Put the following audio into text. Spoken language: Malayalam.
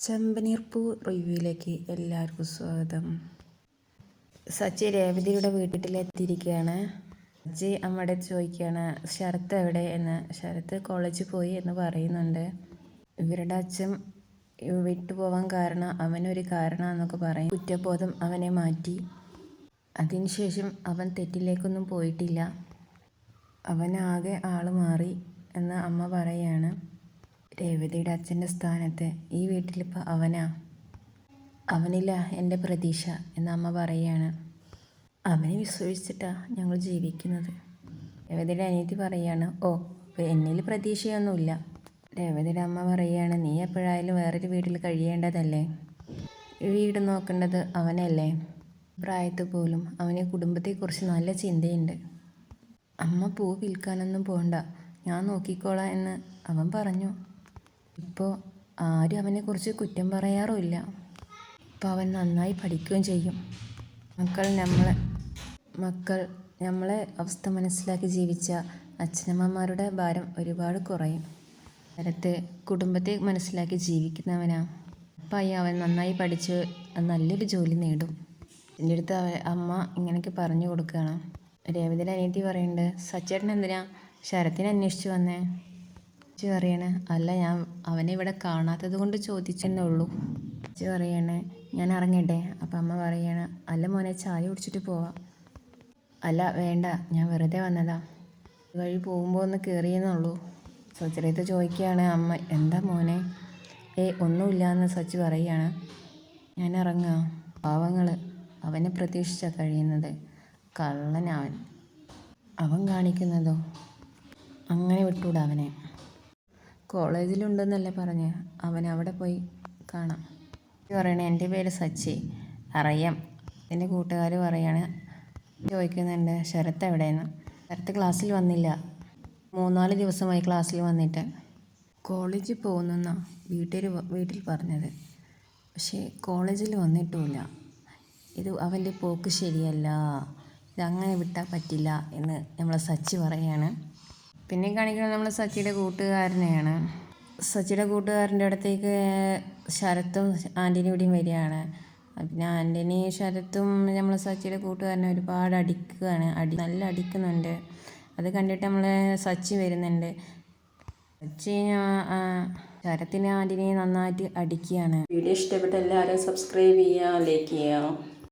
ചെമ്പനീർപ്പൂ റിവ്യൂയിലേക്ക് എല്ലാവർക്കും സ്വാഗതം. സച്ചി രേവതിയുടെ വീട്ടിലെത്തിയിരിക്കുകയാണ്. സച്ചി അമ്മയുടെ ചോദിക്കുകയാണ് ശരത്ത് എവിടെ എന്ന്. ശരത്ത് കോളേജിൽ പോയി എന്ന് പറയുന്നുണ്ട്. ഇവരുടെ അച്ഛൻ വിട്ടുപോകാൻ കാരണം അവനൊരു കാരണമെന്നൊക്കെ പറയും. കുറ്റബോധം അവനെ മാറ്റി. അതിനുശേഷം അവൻ തെറ്റിലേക്കൊന്നും പോയിട്ടില്ല. അവനാകെ ആൾ മാറി എന്ന് അമ്മ പറയുകയാണ്. രേവതിയുടെ അച്ഛൻ്റെ സ്ഥാനത്ത് ഈ വീട്ടിലിപ്പോൾ അവനില്ല എൻ്റെ പ്രതീക്ഷ എന്ന് അമ്മ പറയുകയാണ്. അവനെ വിശ്വസിച്ചിട്ടാണ് ഞങ്ങൾ ജീവിക്കുന്നത്. രേവതിയുടെ അനിയത്തി പറയുകയാണ്, ഓ എന്നിൽ പ്രതീക്ഷയൊന്നുമില്ല. രേവതിയുടെ അമ്മ പറയുകയാണ്, നീ എപ്പോഴായാലും വേറൊരു വീട്ടിൽ കഴിയേണ്ടതല്ലേ, വീട് നോക്കേണ്ടത് അവനല്ലേ. പ്രായത്തിൽ പോലും അവന് കുടുംബത്തെക്കുറിച്ച് നല്ല ചിന്തയുണ്ട്. അമ്മ പൂ വിൽക്കാനൊന്നും പോകണ്ട, ഞാൻ നോക്കിക്കോളാം എന്ന് അവൻ പറഞ്ഞു. ഇപ്പോൾ ആരും അവനെക്കുറിച്ച് കുറ്റം പറയാറുമില്ല. ഇപ്പോൾ അവൻ നന്നായി പഠിക്കുകയും ചെയ്യും. നമ്മളെ അവസ്ഥ മനസ്സിലാക്കി ജീവിച്ച അച്ഛനമ്മമാരുടെ ഭാരം ഒരുപാട് കുറയും. നേരത്തെ കുടുംബത്തെ മനസ്സിലാക്കി ജീവിക്കുന്നവനാ. അപ്പം അവൻ നന്നായി പഠിച്ച് നല്ലൊരു ജോലി നേടും. എൻ്റെ അടുത്ത് അമ്മ ഇങ്ങനെയൊക്കെ പറഞ്ഞു കൊടുക്കുകയാണ്. രേവതിയുടെ അനിയത്തി പറയുന്നുണ്ട്, സച്ചേട്ടൻ എന്തിനാ ശരത്തിനെ അന്വേഷിച്ച് വന്നേ? അച്ഛൻ പറയാണ്, അല്ല ഞാൻ അവനെ ഇവിടെ കാണാത്തത് കൊണ്ട് ചോദിച്ചെന്നേ ഉള്ളൂ. അച്ഛൻ പറയാണ്, ഞാൻ ഇറങ്ങട്ടെ? അപ്പം അമ്മ പറയാണ്, അല്ല മോനെ ചായ കുടിച്ചിട്ട് പോവാം. അല്ല വേണ്ട, ഞാൻ വെറുതെ വന്നതാ, വഴി പോകുമ്പോൾ ഒന്ന് കയറിയെന്നുള്ളൂ. സച്ചിയുടെ ചോദിക്കുകയാണ് അമ്മ, എന്താ മോനെ? ഒന്നുമില്ല എന്ന് സച്ചി പറയുകയാണ്. ഞാൻ ഇറങ്ങുക. പാവങ്ങൾ അവനെ പ്രതീക്ഷിച്ചാണ് കഴിയുന്നത്. കള്ളനവൻ. അവൻ കാണിക്കുന്നതോ അങ്ങനെ വിട്ടൂടാ അവനെ. കോളേജിലുണ്ടെന്നല്ലേ പറഞ്ഞ്, അവൻ അവിടെ പോയി കാണാം. പറയണേ, എൻ്റെ പേര് സച്ചി, അറിയാം. എൻ്റെ കൂട്ടുകാർ പറയാണ്. ചോദിക്കുന്നുണ്ട് ശരത്ത് എവിടെയെന്ന്. ശരത്ത് ക്ലാസ്സിൽ വന്നില്ല, 3-4 ദിവസമായി ക്ലാസ്സിൽ വന്നിട്ട്. കോളേജിൽ പോകുന്നെന്നാണ് വീട്ടിൽ പറഞ്ഞത്, പക്ഷേ കോളേജിൽ വന്നിട്ടുമില്ല. ഇത് അവൻ്റെ പോക്ക് ശരിയല്ല, ഇതങ്ങനെ വിട്ടാൽ പറ്റില്ല എന്ന് നമ്മളെ സച്ചി പറയുകയാണ്. പിന്നെ കാണിക്കുന്നത് നമ്മൾ സച്ചിയുടെ കൂട്ടുകാരനെയാണ്. സച്ചിയുടെ കൂട്ടുകാരൻ്റെ അടുത്തേക്ക് ശരത്തും ആൻ്റണി കൂടിയും വരികയാണ്. പിന്നെ ആൻ്റണി ശരത്തും നമ്മൾ സച്ചിയുടെ കൂട്ടുകാരനെ ഒരുപാട് അടിക്കുകയാണ്. നല്ല അടിക്കുന്നുണ്ട്. അത് കണ്ടിട്ട് സച്ചി വരുന്നുണ്ട്. സച്ചി ശരത്തിനെ ആൻ്റണിയെ നന്നായിട്ട് അടിക്കുകയാണ്. വീഡിയോ ഇഷ്ടപ്പെട്ട എല്ലാവരും സബ്സ്ക്രൈബ് ചെയ്യുക, ലൈക്ക് ചെയ്യുക.